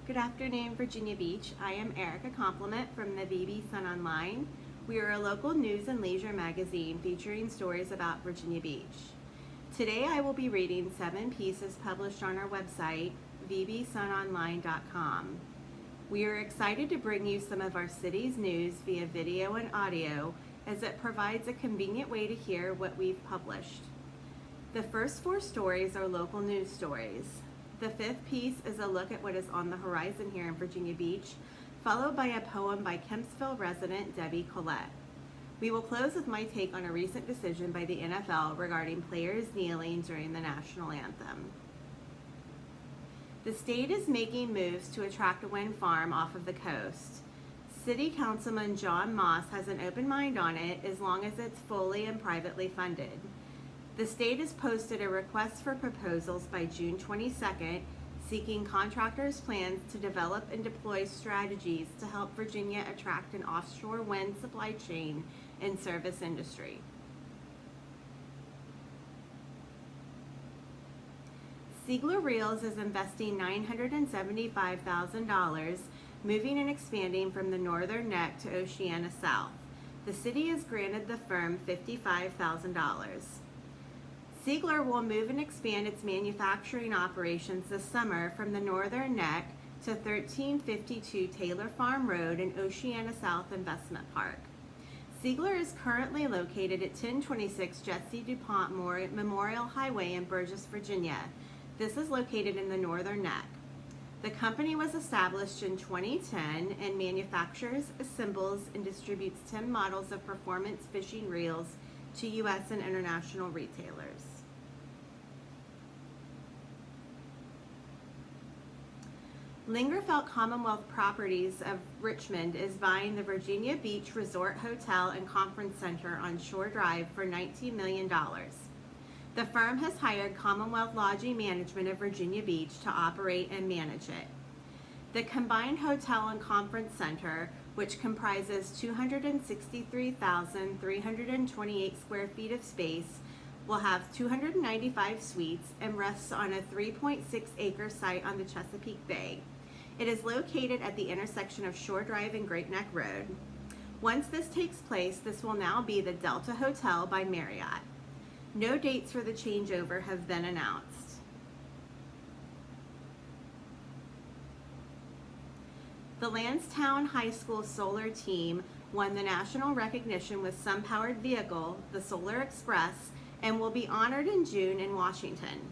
Good afternoon, Virginia Beach. I am Erica Compliment from the VB Sun Online. We are a local news and leisure magazine featuring stories about Virginia Beach. Today I will be reading 7 pieces published on our website, vbsunonline.com. We are excited to bring you some of our city's news via video and audio, as it provides a convenient way to hear what we've published. The first 4 stories are local news stories. The 5th piece is a look at what is on the horizon here in Virginia Beach, followed by a poem by Kempsville resident Debbie Collette. We will close with my take on a recent decision by the NFL regarding players kneeling during the national anthem. The state is making moves to attract a wind farm off of the coast. City Councilman John Moss has an open mind on it as long as it's fully and privately funded. The state has posted a request for proposals by June 22nd, seeking contractors' plans to develop and deploy strategies to help Virginia attract an offshore wind supply chain and service industry. Siegler Reels is investing $975,000, moving and expanding from the Northern Neck to Oceana South. The city has granted the firm $55,000. Siegler will move and expand its manufacturing operations this summer from the Northern Neck to 1352 Taylor Farm Road in Oceana South Investment Park. Siegler is currently located at 1026 Jesse DuPont Memorial Highway in Burgess, Virginia. This is located in the Northern Neck. The company was established in 2010 and manufactures, assembles, and distributes 10 models of performance fishing reels to U.S. and international retailers. Lingerfeld Commonwealth Properties of Richmond is buying the Virginia Beach Resort Hotel and Conference Center on Shore Drive for $19 million. The firm has hired Commonwealth Lodging Management of Virginia Beach to operate and manage it. The combined hotel and conference center, which comprises 263,328 square feet of space, will have 295 suites and rests on a 3.6-acre site on the Chesapeake Bay. It is located at the intersection of Shore Drive and Great Neck Road. Once this takes place, this will now be the Delta Hotel by Marriott. No dates for the changeover have been announced. The Lansdowne High School solar team won the national recognition with sun-powered vehicle, the Solar Express, and will be honored in June in Washington.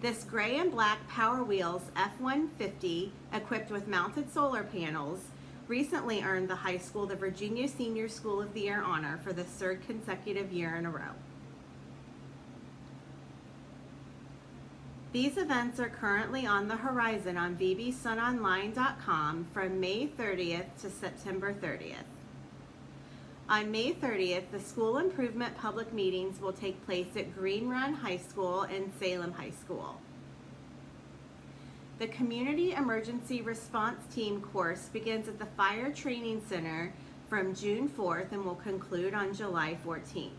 This gray and black Power Wheels F-150, equipped with mounted solar panels, recently earned the high school the Virginia Senior School of the Year honor for the 3rd consecutive year in a row. These events are currently on the horizon on vbsunonline.com from May 30th to September 30th. On May 30th, the school improvement public meetings will take place at Green Run High School and Salem High School. The Community Emergency Response Team course begins at the Fire Training Center from June 4th and will conclude on July 14th.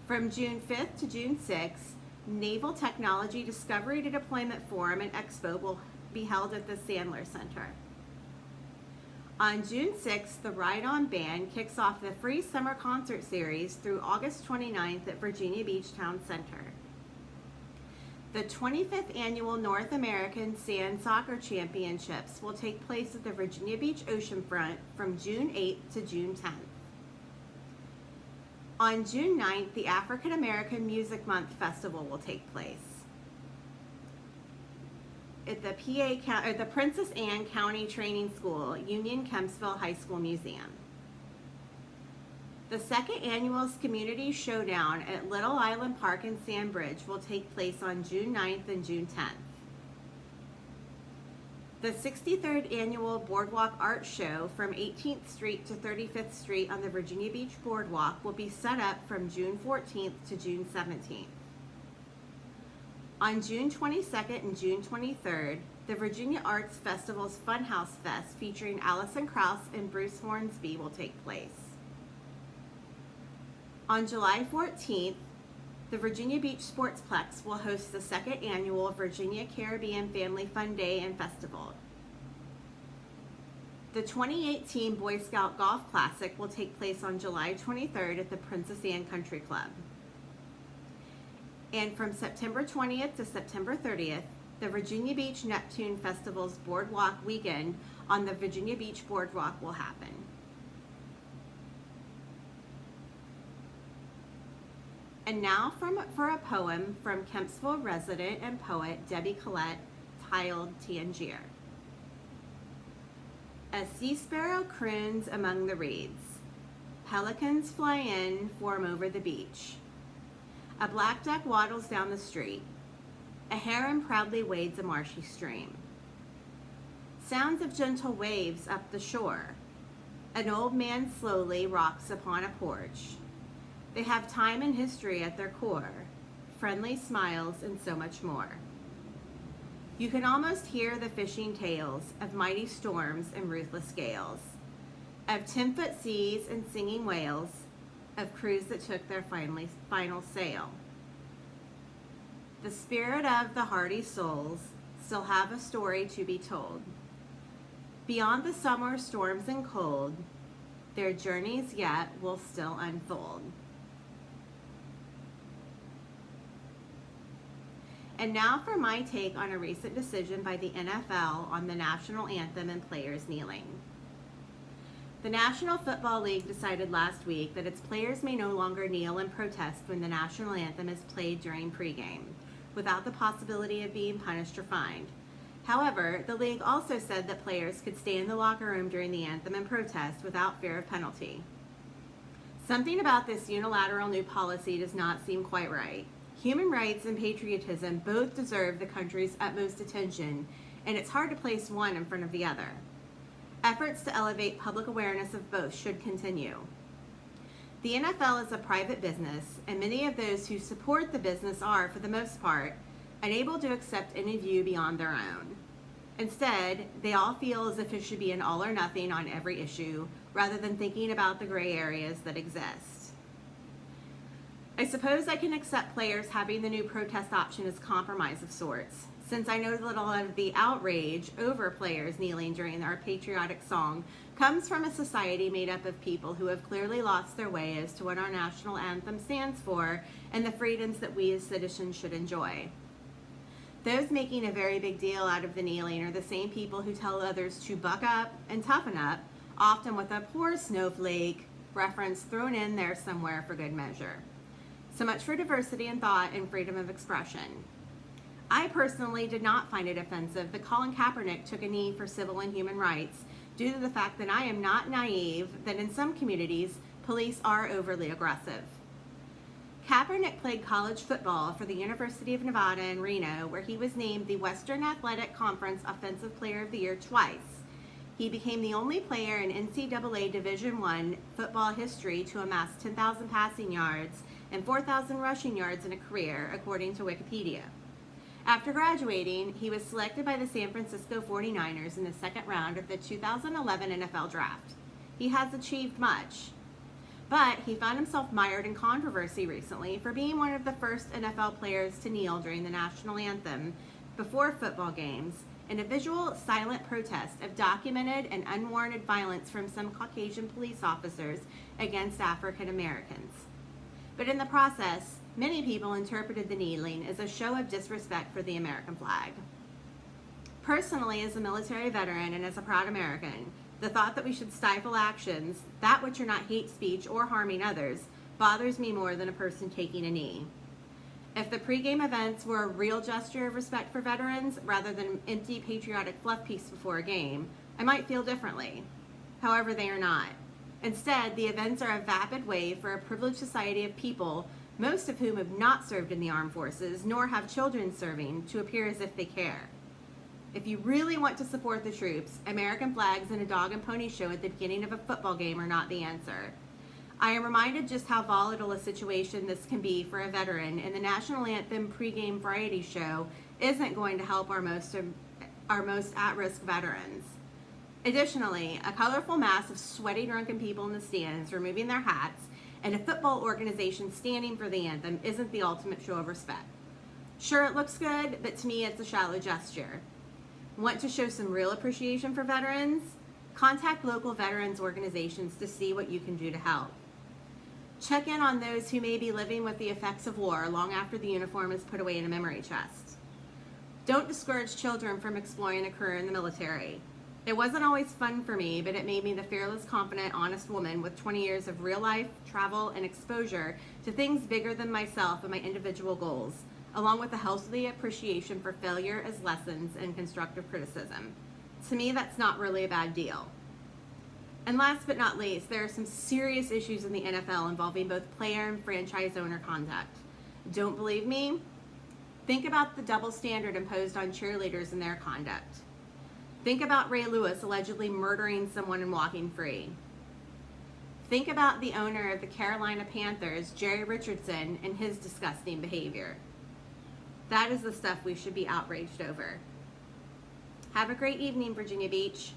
From June 5th to June 6th, Naval Technology Discovery to Deployment Forum and Expo will be held at the Sandler Center. On June 6th, the Ride On Band kicks off the free summer concert series through August 29th at Virginia Beach Town Center. The 25th Annual North American Sand Soccer Championships will take place at the Virginia Beach Oceanfront from June 8th to June 10th. On June 9th, the African American Music Month Festival will take place at the Princess Anne County Training School, Union Kempsville High School Museum. The 2nd Annual Community Showdown at Little Island Park and Sandbridge will take place on June 9th and June 10th. The 63rd Annual Boardwalk Art Show from 18th Street to 35th Street on the Virginia Beach Boardwalk will be set up from June 14th to June 17th. On June 22nd and June 23rd, the Virginia Arts Festival's Funhouse Fest featuring Alison Krauss and Bruce Hornsby will take place. On July 14th, the Virginia Beach Sportsplex will host the second annual Virginia Caribbean Family Fun Day and Festival. The 2018 Boy Scout Golf Classic will take place on July 23rd at the Princess Anne Country Club. And from September 20th to September 30th, the Virginia Beach Neptune Festival's Boardwalk Weekend on the Virginia Beach Boardwalk will happen. And now for a poem from Kempsville resident and poet Debbie Collette, titled Tangier. A sea sparrow croons among the reeds. Pelicans fly in, form over the beach. A black duck waddles down the street. A heron proudly wades a marshy stream. Sounds of gentle waves up the shore. An old man slowly rocks upon a porch. They have time and history at their core, friendly smiles and so much more. You can almost hear the fishing tales of mighty storms and ruthless gales, of 10-foot seas and singing whales, of crews that took their final sail. The spirit of the hardy souls still have a story to be told. Beyond the summer storms and cold, their journeys yet will still unfold. And now for my take on a recent decision by the NFL on the national anthem and players kneeling. The National Football League decided last week that its players may no longer kneel and protest when the national anthem is played during pregame, without the possibility of being punished or fined. However, the league also said that players could stay in the locker room during the anthem and protest without fear of penalty. Something about this unilateral new policy does not seem quite right. Human rights and patriotism both deserve the country's utmost attention, and it's hard to place one in front of the other. Efforts to elevate public awareness of both should continue. The NFL is a private business, and many of those who support the business are, for the most part, unable to accept any view beyond their own. Instead, they all feel as if it should be an all or nothing on every issue, rather than thinking about the gray areas that exist. I suppose I can accept players having the new protest option as compromise of sorts, since I know that a lot of the outrage over players kneeling during our patriotic song comes from a society made up of people who have clearly lost their way as to what our national anthem stands for and the freedoms that we as citizens should enjoy. Those making a very big deal out of the kneeling are the same people who tell others to buck up and toughen up, often with a poor snowflake reference thrown in there somewhere for good measure. So much for diversity in thought and freedom of expression. I personally did not find it offensive that Colin Kaepernick took a knee for civil and human rights due to the fact that I am not naive that in some communities, police are overly aggressive. Kaepernick played college football for the University of Nevada in Reno, where he was named the Western Athletic Conference Offensive Player of the Year twice. He became the only player in NCAA Division I football history to amass 10,000 passing yards and 4,000 rushing yards in a career, according to Wikipedia. After graduating, he was selected by the San Francisco 49ers in the second round of the 2011 NFL Draft. He has achieved much, but he found himself mired in controversy recently for being one of the first NFL players to kneel during the national anthem before football games, in a visual, silent protest of documented and unwarranted violence from some Caucasian police officers against African Americans. But in the process, many people interpreted the kneeling as a show of disrespect for the American flag. Personally, as a military veteran and as a proud American, the thought that we should stifle actions, that which are not hate speech or harming others, bothers me more than a person taking a knee. If the pregame events were a real gesture of respect for veterans rather than an empty patriotic fluff piece before a game, I might feel differently. However, they are not. Instead, the events are a vapid way for a privileged society of people, most of whom have not served in the armed forces, nor have children serving, to appear as if they care. If you really want to support the troops, American flags and a dog and pony show at the beginning of a football game are not the answer. I am reminded just how volatile a situation this can be for a veteran, and the national anthem pregame variety show isn't going to help our most at-risk veterans. Additionally, a colorful mass of sweaty, drunken people in the stands removing their hats and a football organization standing for the anthem isn't the ultimate show of respect. Sure, it looks good, but to me it's a shallow gesture. Want to show some real appreciation for veterans? Contact local veterans organizations to see what you can do to help. Check in on those who may be living with the effects of war long after the uniform is put away in a memory chest. Don't discourage children from exploring a career in the military. It wasn't always fun for me, but it made me the fearless, confident, honest woman with 20 years of real life, travel, and exposure to things bigger than myself and my individual goals, along with a healthy appreciation for failure as lessons and constructive criticism. To me, that's not really a bad deal. And last but not least, there are some serious issues in the NFL involving both player and franchise owner conduct. Don't believe me? Think about the double standard imposed on cheerleaders and their conduct. Think about Ray Lewis allegedly murdering someone and walking free. Think about the owner of the Carolina Panthers, Jerry Richardson, and his disgusting behavior. That is the stuff we should be outraged over. Have a great evening, Virginia Beach.